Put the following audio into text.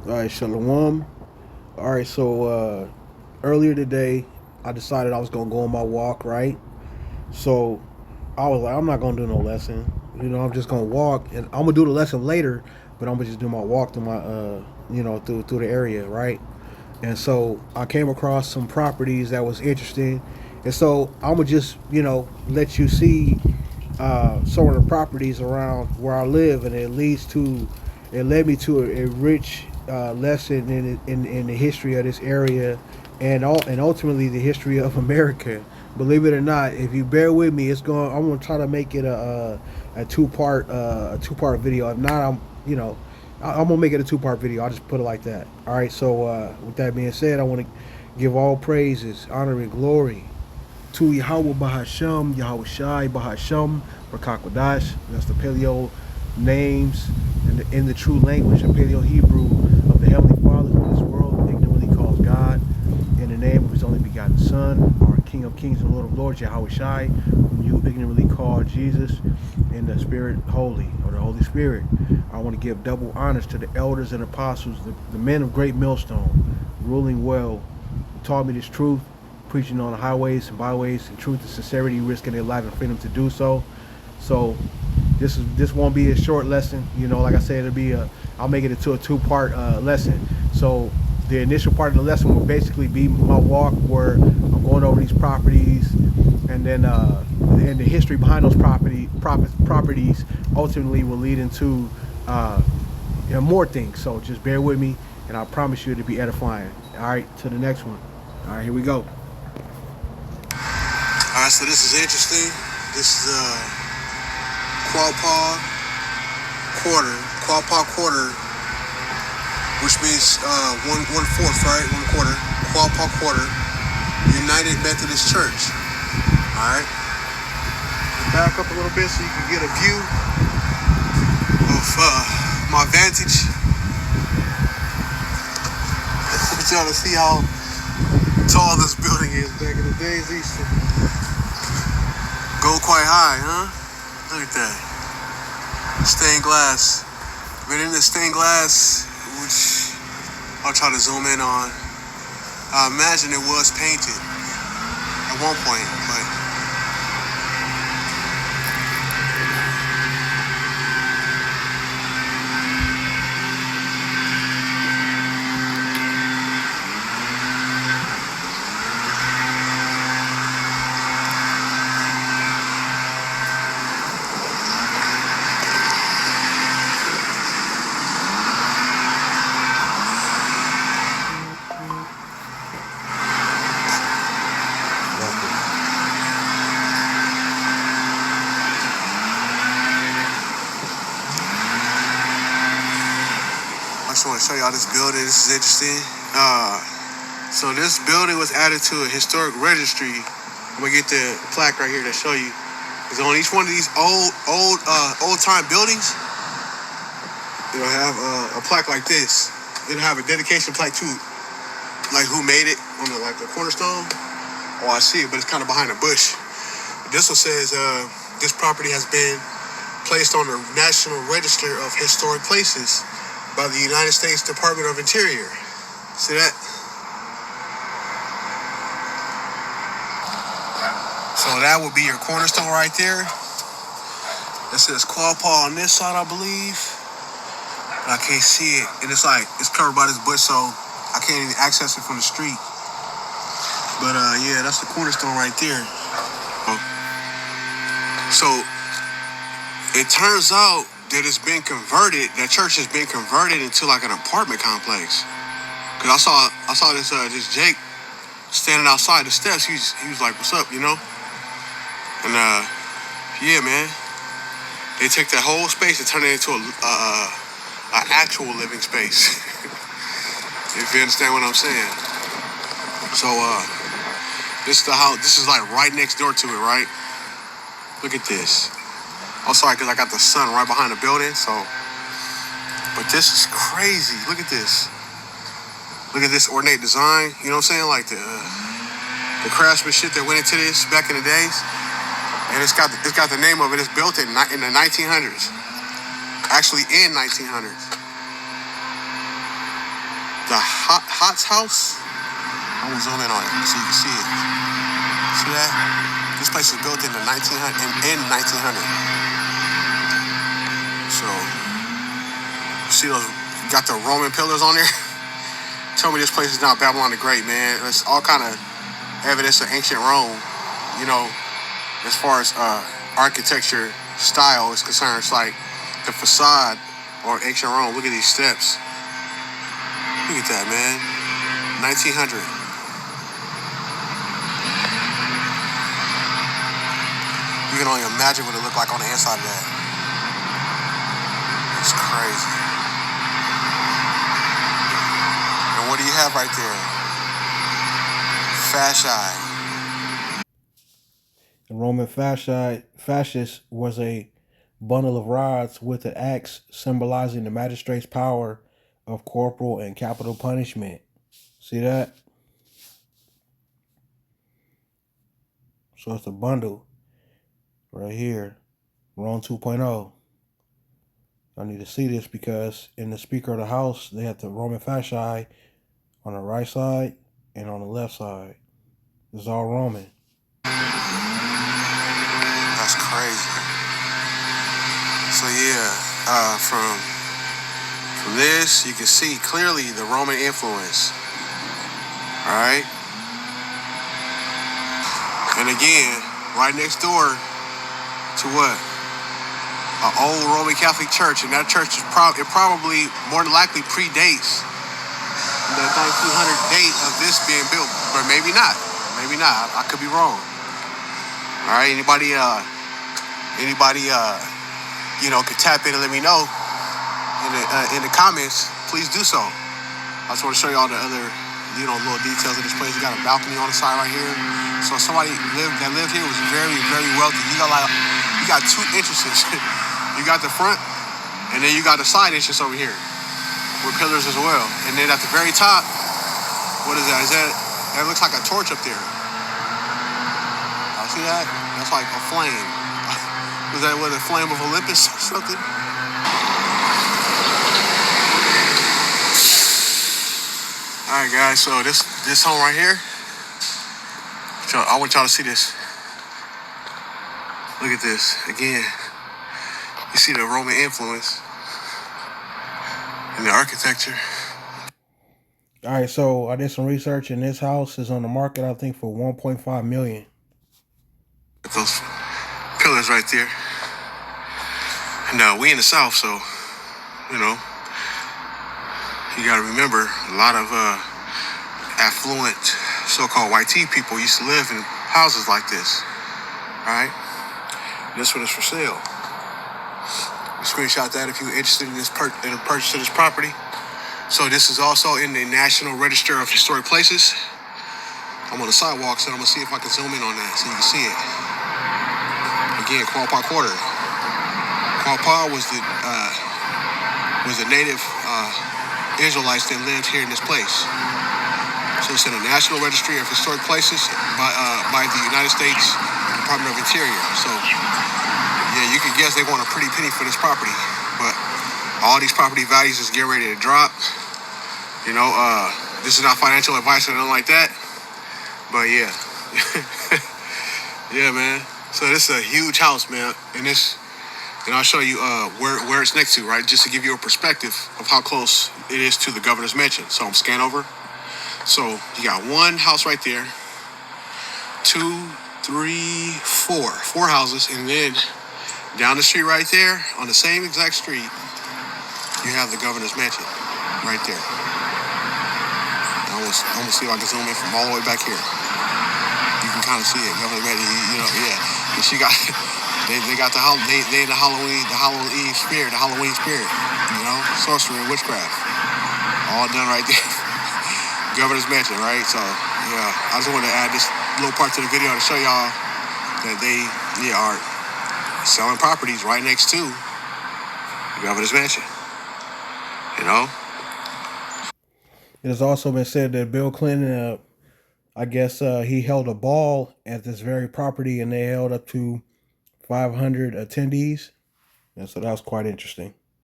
All right, Shalom. All right, so earlier today, I decided I was gonna go on my walk, right? So I was like, I'm not gonna do no lesson. I'm just gonna walk, and I'm gonna do the lesson later, but I'm gonna just do my walk through my, through the area, right? And so I came across some properties that was interesting, and so I'm gonna just, let you see some of the properties around where I live, and it led me to a rich lesson in the history of this area, and ultimately the history of America. Believe it or not, if you bear with me, I'm gonna try to make it a two part video. If not, I'm gonna make it a two-part video. I'll just put it like that. All right. So with that being said, I want to give all praises, honor, and glory to Yahweh Bahasham, Yahweh Shai Bahasham, Rakakwadash. That's the Paleo names in the true language of Paleo Hebrew of the Heavenly Father who this world ignorantly calls God. In the name of His only begotten Son, our King of Kings and Lord of Lords, Yahweh Shai, whom you ignorantly call Jesus, in the Spirit Holy, or the Holy Spirit. I want to give double honors to the elders and apostles, the men of great millstone, ruling well, who taught me this truth, preaching on the highways and byways in truth and sincerity, risking their life and freedom to do so. So this won't be a short lesson. Like I said, I'll make it into a two-part lesson. So the initial part of the lesson will basically be my walk, where I'm going over these properties, and then and the history behind those properties ultimately will lead into more things. So just bear with me, and I promise you it'll be edifying. All right, to the next one. All right, here we go. All right, so this is interesting. This is Quapaw Quarter, which means one fourth, right? 1/4. Quapaw Quarter, United Methodist Church. All right. Back up a little bit so you can get a view of my vantage. I want y'all to see how tall this building is. Back in the days, they used to go quite high, huh? Look at that. Stained glass. But in the stained glass, which I'll try to zoom in on, I imagine it was painted at one point, but I just want to show y'all this building. This is interesting. So this building was added to a historic registry. I'm gonna get the plaque right here to show you. Because on each one of these old time buildings, it'll have a plaque like this. It'll have a dedication plaque too, like who made it on the cornerstone. Oh, I see it, but it's kind of behind a bush. This one says this property has been placed on the National Register of Historic Places by the United States Department of Interior. See that? So that would be your cornerstone right there. It says Quapaw on this side, I believe. But I can't see it. And it's covered by this bush, so I can't even access it from the street. But yeah, that's the cornerstone right there. So it turns out that that church has been converted into like an apartment complex. Cause I saw this Jake standing outside the steps. He was like, "What's up?" And yeah, man, they took that whole space and turned it into an actual living space. If you understand what I'm saying. So this is the house. This is like right next door to it, right? Look at this. I'm sorry, because I got the sun right behind the building, so. But this is crazy. Look at this. Look at this ornate design. You know what I'm saying? Like the craftsmanship that went into this back in the days. And it's got the name of it. It's built in the 1900s. Actually, in 1900s. the Hot's house. I'm gonna zoom in on it so you can see it. See that? This place was built in the 1900. So, see those? Got the Roman pillars on there. Tell me this place is not Babylon the Great, man. It's all kind of evidence of ancient Rome. You know, as far as architecture style is concerned, it's like the facade or ancient Rome. Look at these steps. Look at that, man. 1900. You can only imagine what it looked like on the inside of that. It's crazy. And what do you have right there? Fasci. The Roman fascist was a bundle of rods with an axe symbolizing the magistrate's power of corporal and capital punishment. See that? So it's a bundle right here, Rome 2.0. I need to see this because in the Speaker of the House, they have the Roman fasci on the right side and on the left side. It's all Roman. That's crazy. So yeah, from this, you can see clearly the Roman influence. All right. And again, right next door to what? An old Roman Catholic church, and that church is probably more than likely predates the 1900 date of this being built, but maybe not. Maybe not. I could be wrong. All right. Anybody, could tap in and let me know in the comments. Please do so. I just want to show you all the other, little details of this place. You got a balcony on the side right here. So somebody that lived here was very, very wealthy. You got two entrances. You got the front, and then you got the side entrance over here with pillars as well. And then at the very top, what is that? That looks like a torch up there. I see that? That's like a flame. Was that a flame of Olympus or something? All right, guys. So this home right here. I want y'all to see this. Look at this again. You see the Roman influence in the architecture. All right, so I did some research, and this house is on the market, I think, for $1.5 million. Those pillars right there. And we in the South, so you got to remember a lot of affluent so-called white tea people used to live in houses like this. All right, this one is for sale. Screenshot that if you're interested in the purchase of this property. So this is also in the National Register of Historic Places. I'm on the sidewalk, so I'm gonna see if I can zoom in on that so you can see it. Again, Quapaw Quarter. Quapaw was the native Israelites that lived here in this place. So it's in the National Registry of Historic Places by the United States Department of Interior. So yeah, you can guess they want a pretty penny for this property, but all these property values is getting ready to drop. This is not financial advice or nothing like that, but yeah. Yeah, man. So this is a huge house, man, and I'll show you where it's next to, right? Just to give you a perspective of how close it is to the governor's mansion. So I'm scan over. So you got one house right there, 2, 3, 4 houses, and then down the street right there, on the same exact street, you have the governor's mansion right there. I'm gonna see if I can zoom in from all the way back here. You can kind of see it, governor's mansion. Yeah. And she got, they got they in the Halloween spirit, sorcery and witchcraft, all done right there. Governor's mansion, right? So yeah, I just wanted to add this little part to the video to show y'all that they are selling properties right next to the governor's mansion. It has also been said that Bill Clinton, I guess he held a ball at this very property, and they held up to 500 attendees. And so that was quite interesting.